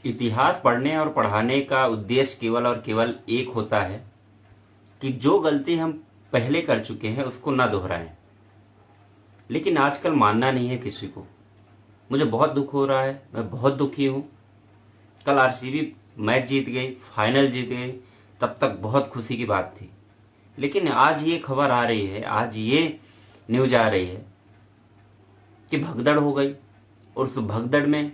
इतिहास पढ़ने और पढ़ाने का उद्देश्य केवल और केवल एक होता है कि जो गलती हम पहले कर चुके हैं उसको ना दोहराएं। लेकिन आजकल मानना नहीं है किसी को। मुझे बहुत दुख हो रहा है, मैं बहुत दुखी हूँ। कल आरसीबी मैच जीत गई, फाइनल जीत गई, तब तक बहुत खुशी की बात थी। लेकिन आज ये खबर आ रही है, आज ये न्यूज आ रही है कि भगदड़ हो गई और उस भगदड़ में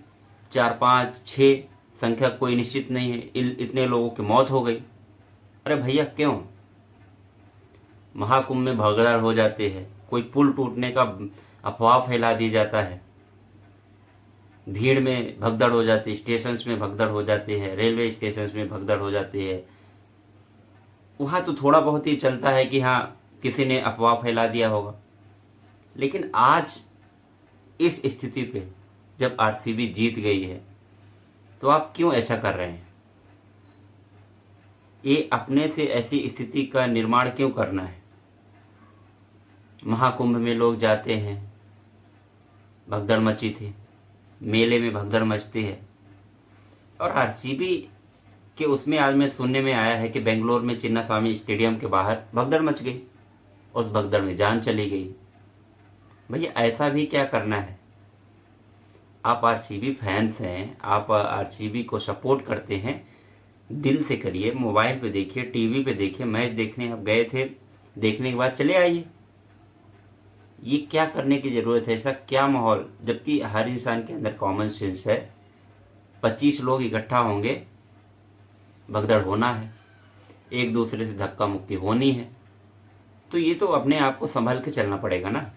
4 5 6 संख्या कोई निश्चित नहीं है, इतने लोगों की मौत हो गई। अरे भैया क्यों? महाकुंभ में भगदड़ हो जाते हैं, कोई पुल टूटने का अफवाह फैला दी जाता है, भीड़ में भगदड़ हो जाती है, स्टेशन में भगदड़ हो जाते हैं, रेलवे स्टेशन में भगदड़ हो जाती है। वहाँ तो थोड़ा बहुत ही चलता है कि हाँ किसी ने अफवाह फैला दिया होगा। लेकिन आज इस स्थिति पे जब आरसीबी जीत गई है तो आप क्यों ऐसा कर रहे हैं? ये अपने से ऐसी स्थिति का निर्माण क्यों करना है? महाकुंभ में लोग जाते हैं, भगदड़ मची थी, मेले में भगदड़ मचती है। और आरसीबी के उसमें आज में सुनने में आया है कि बेंगलोर में चिन्नास्वामी स्टेडियम के बाहर भगदड़ मच गई, उस भगदड़ में जान चली गई। भैया ऐसा भी क्या करना है? आप आरसीबी फैंस हैं, आप आरसीबी को सपोर्ट करते हैं, दिल से करिए। मोबाइल पे देखिए, टीवी पे देखिए, मैच देखने आप गए थे, देखने के बाद चले आइए। ये क्या करने की जरूरत है? ऐसा क्या माहौल, जबकि हर इंसान के अंदर कॉमन सेंस है। 25 लोग इकट्ठा होंगे, भगदड़ होना है, एक दूसरे से धक्का मुक्की होनी है, तो ये तो अपने आप को संभल के चलना पड़ेगा ना।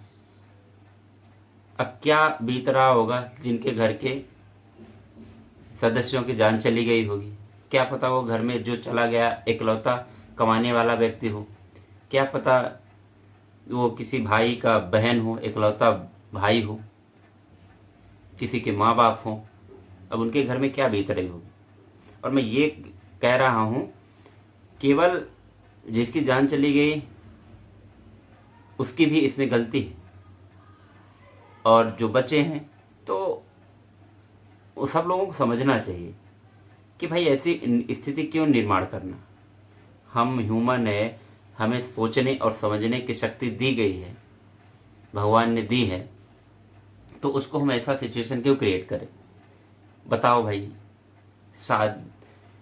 अब क्या बीत रहा होगा जिनके घर के सदस्यों की जान चली गई होगी। क्या पता वो घर में जो चला गया इकलौता कमाने वाला व्यक्ति हो, क्या पता वो किसी भाई का बहन हो, इकलौता भाई हो, किसी के माँ बाप हो। अब उनके घर में क्या बीत रही होगी। और मैं ये कह रहा हूँ, केवल जिसकी जान चली गई उसकी भी इसमें गलती है, और जो बचे हैं तो वो सब लोगों को समझना चाहिए कि भाई ऐसी स्थिति क्यों निर्माण करना। हम ह्यूमन है, हमें सोचने और समझने की शक्ति दी गई है, भगवान ने दी है, तो उसको हम ऐसा सिचुएशन क्यों क्रिएट करें? बताओ भाई। शाद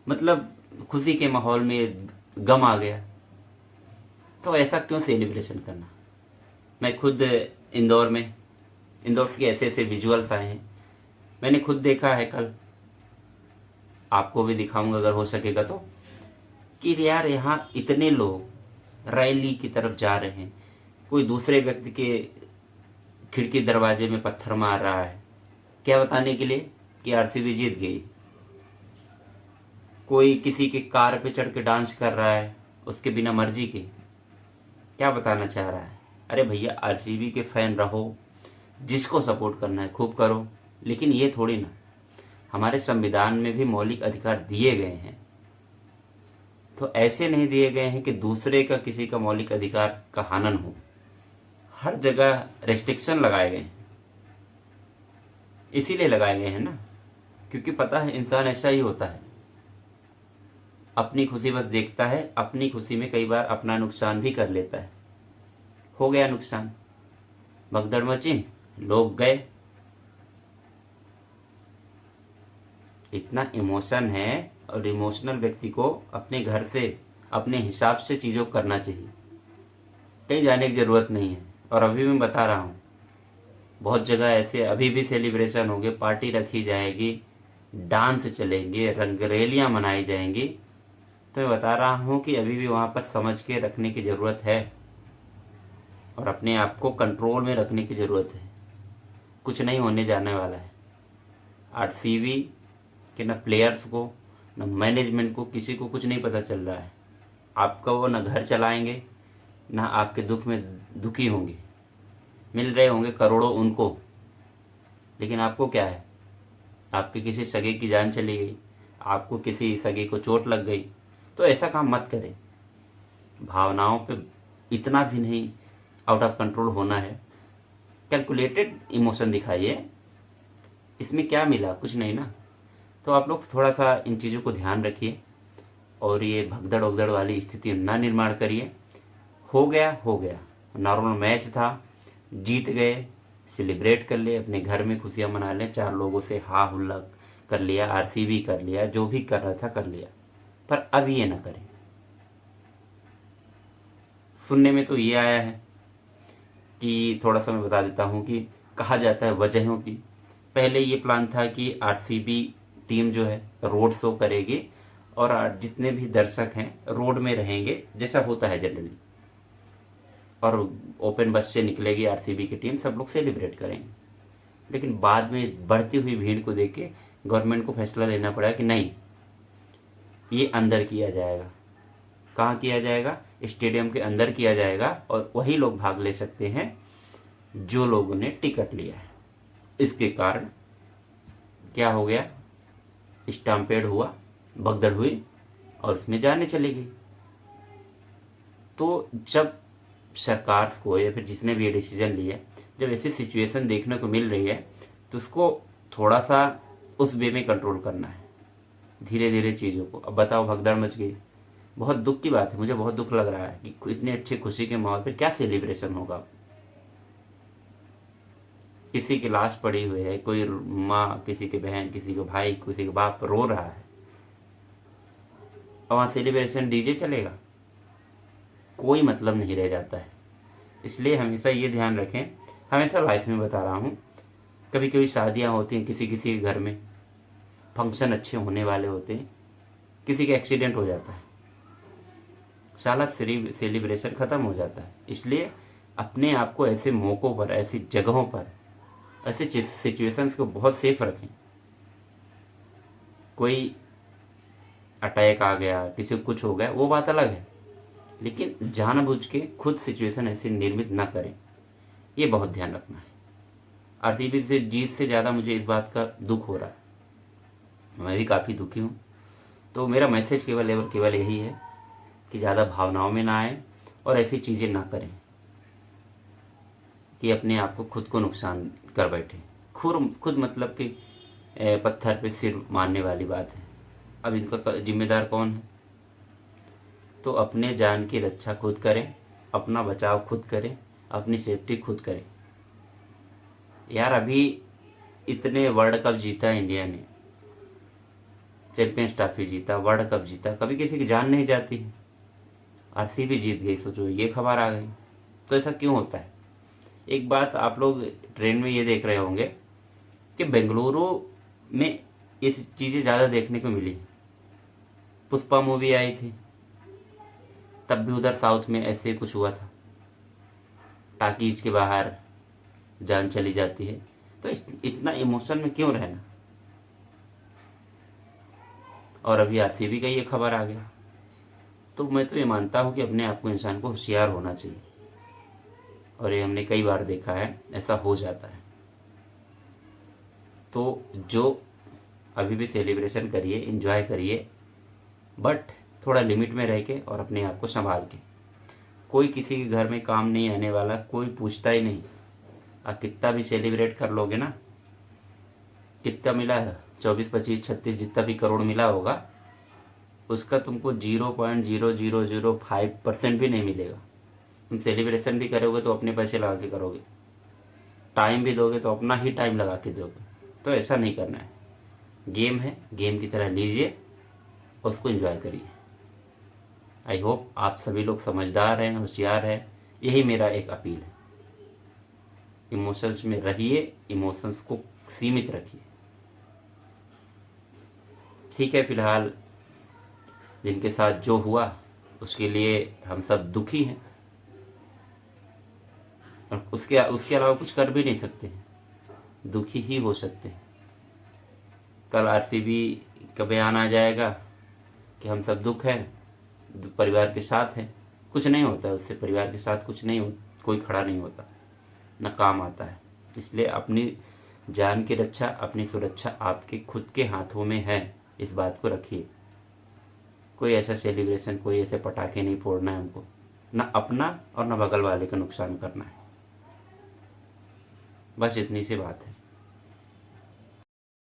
मतलब खुशी के माहौल में गम आ गया, तो ऐसा क्यों सेलिब्रेशन करना? मैं खुद इंदौर के ऐसे ऐसे विजुअल्स आए हैं, मैंने खुद देखा है। कल आपको भी दिखाऊंगा अगर हो सकेगा तो, कि यार यहाँ इतने लोग रैली की तरफ जा रहे हैं, कोई दूसरे व्यक्ति के खिड़की दरवाजे में पत्थर मार रहा है, क्या बताने के लिए कि आरसीबी जीत गई। कोई किसी के कार पे चढ़ के डांस कर रहा है उसके बिना मर्जी के, क्या बताना चाह रहा है? अरे भैया आरसीबी के फैन रहो, जिसको सपोर्ट करना है खूब करो, लेकिन ये थोड़ी ना, हमारे संविधान में भी मौलिक अधिकार दिए गए हैं, तो ऐसे नहीं दिए गए हैं कि दूसरे का किसी का मौलिक अधिकार का हनन हो। हर जगह रेस्ट्रिक्शन लगाए गए हैं, इसीलिए लगाए गए हैं ना, क्योंकि पता है इंसान ऐसा ही होता है, अपनी खुशी बस देखता है, अपनी खुशी में कई बार अपना नुकसान भी कर लेता है। हो गया नुकसान, भगदड़ मची, लोग गए। इतना इमोशन है, और इमोशनल व्यक्ति को अपने घर से अपने हिसाब से चीज़ों को करना चाहिए, कहीं जाने की ज़रूरत नहीं है। और अभी मैं बता रहा हूँ, बहुत जगह ऐसे अभी भी सेलिब्रेशन होंगे, पार्टी रखी जाएगी, डांस चलेंगे, रंगरेलियाँ मनाई जाएंगी। तो मैं बता रहा हूँ कि अभी भी वहाँ पर समझ के रखने की ज़रूरत है, और अपने आप को कंट्रोल में रखने की ज़रूरत है। कुछ नहीं होने जाने वाला है। आरसीबी के न प्लेयर्स को, न मैनेजमेंट को, किसी को कुछ नहीं पता चल रहा है। आपका वो न घर चलाएंगे, न आपके दुख में दुखी होंगे। मिल रहे होंगे करोड़ों उनको, लेकिन आपको क्या है? आपके किसी सगे की जान चली गई, आपको किसी सगे को चोट लग गई, तो ऐसा काम मत करें। भावनाओं पे इतना भी नहीं आउट ऑफ कंट्रोल होना है। कैलकुलेटेड इमोशन दिखाइए, इसमें क्या मिला? कुछ नहीं ना। तो आप लोग थोड़ा सा इन चीज़ों को ध्यान रखिए और ये भगदड़ वगदड़ वाली स्थिति ना निर्माण करिए। हो गया हो गया, नॉर्मल मैच था, जीत गए, सेलिब्रेट कर लिए, अपने घर में खुशियां मना लें, 4 लोगों से हा हुल्ला कर लिया, आरसीबी कर लिया, जो भी कर रहा था कर लिया, पर अब ये ना करें। सुनने में तो ये आया है कि थोड़ा सा मैं बता देता हूँ कि कहा जाता है वजहों की। पहले ये प्लान था कि आरसीबी टीम जो है रोड शो करेगी और जितने भी दर्शक हैं रोड में रहेंगे, जैसा होता है जनरली, और ओपन बस से निकलेगी आरसीबी की टीम, सब लोग सेलिब्रेट करेंगे। लेकिन बाद में बढ़ती हुई भीड़ को देख के गवर्नमेंट को फैसला लेना पड़ा कि नहीं, ये अंदर किया जाएगा। कहाँ किया जाएगा? स्टेडियम के अंदर किया जाएगा और वही लोग भाग ले सकते हैं जो लोगों ने टिकट लिया है। इसके कारण क्या हो गया? स्टैम्पेड हुआ, भगदड़ हुई और उसमें जाने चली गई। तो जब सरकार को या फिर जिसने भी ये डिसीजन लिया, जब ऐसी सिचुएशन देखने को मिल रही है तो उसको थोड़ा सा उस वे में कंट्रोल करना है, धीरे धीरे चीज़ों को। अब बताओ, भगदड़ मच गई, बहुत दुख की बात है, मुझे बहुत दुख लग रहा है कि इतने अच्छे खुशी के माहौल पर क्या सेलिब्रेशन होगा। किसी की लाश पड़ी हुई है, कोई माँ, किसी की बहन, किसी के भाई, किसी के बाप रो रहा है, और वहाँ सेलिब्रेशन डीजे चलेगा, कोई मतलब नहीं रह जाता है। इसलिए हमेशा ये ध्यान रखें, हमेशा लाइफ में बता रहा हूँ, कभी कभी शादियाँ होती हैं किसी किसी के घर में, फंक्शन अच्छे होने वाले होते हैं, किसी का एक्सीडेंट हो जाता है, साला सेलिब्रेशन ख़त्म हो जाता है। इसलिए अपने आप को ऐसे मौक़ों पर, ऐसी जगहों पर, ऐसे सिचुएशंस को बहुत सेफ रखें। कोई अटैक आ गया, किसी को कुछ हो गया, वो बात अलग है, लेकिन जानबूझ के खुद सिचुएशन ऐसे निर्मित ना करें, ये बहुत ध्यान रखना है। आरसीबी से जीत से ज़्यादा मुझे इस बात का दुख हो रहा है, मैं भी काफ़ी दुखी हूँ। तो मेरा मैसेज केवल यही है कि ज़्यादा भावनाओं में ना आए और ऐसी चीज़ें ना करें कि अपने आप को खुद को नुकसान कर बैठे। खुद मतलब कि पत्थर पे सिर मारने वाली बात है। अब इनका जिम्मेदार कौन है? तो अपने जान की रक्षा खुद करें, अपना बचाव खुद करें, अपनी सेफ्टी खुद करें। यार, अभी इतने वर्ल्ड कप जीता इंडिया ने, चैंपियंस ट्रॉफी जीता, वर्ल्ड कप जीता, कभी किसी की जान नहीं जाती है। आरसीबी जीत गई, सोचो ये खबर आ गई। तो ऐसा क्यों होता है? एक बात आप लोग ट्रेन में ये देख रहे होंगे कि बेंगलुरु में ये चीज़ें ज़्यादा देखने को मिली। पुष्पा मूवी आई थी, तब भी उधर साउथ में ऐसे कुछ हुआ था, टाकीज के बाहर जान चली जाती है। तो इतना इमोशन में क्यों रहना? और अभी आरसीबी का ये खबर आ गया। तो मैं तो ये मानता हूँ कि अपने आप को, इंसान को होशियार होना चाहिए, और ये हमने कई बार देखा है, ऐसा हो जाता है। तो जो अभी भी सेलिब्रेशन करिए, एंजॉय करिए, बट थोड़ा लिमिट में रह के और अपने आप को संभाल के। कोई किसी के घर में काम नहीं आने वाला, कोई पूछता ही नहीं। आप कितना भी सेलिब्रेट कर लोगे ना, कितना मिला है, 24, 25, 36 जितना भी करोड़ मिला होगा, उसका तुमको 0.0005% भी नहीं मिलेगा। तुम सेलिब्रेशन भी करोगे तो अपने पैसे लगा के करोगे, टाइम भी दोगे तो अपना ही टाइम लगा के दोगे। तो ऐसा नहीं करना है। गेम है, गेम की तरह लीजिए, उसको एंजॉय करिए। आई होप आप सभी लोग समझदार हैं, होशियार हैं, यही मेरा एक अपील है। इमोशंस में रहिए, इमोशंस को सीमित रखिए। ठीक है, फिलहाल जिनके साथ जो हुआ उसके लिए हम सब दुखी हैं, और उसके अलावा कुछ कर भी नहीं सकते हैं, दुखी ही हो सकते हैं। कल आरसीबी का बयान आ जाएगा कि हम सब दुख हैं, परिवार के साथ हैं, कुछ नहीं होता है उससे, परिवार के साथ कुछ नहीं कोई खड़ा नहीं होता, न काम आता है। इसलिए अपनी जान की रक्षा, अपनी सुरक्षा आपके खुद के हाथों में है, इस बात को रखिए। कोई ऐसा सेलिब्रेशन, कोई ऐसे पटाखे नहीं फोड़ना है हमको, ना अपना और ना बगल वाले का नुकसान करना है। बस इतनी सी बात है।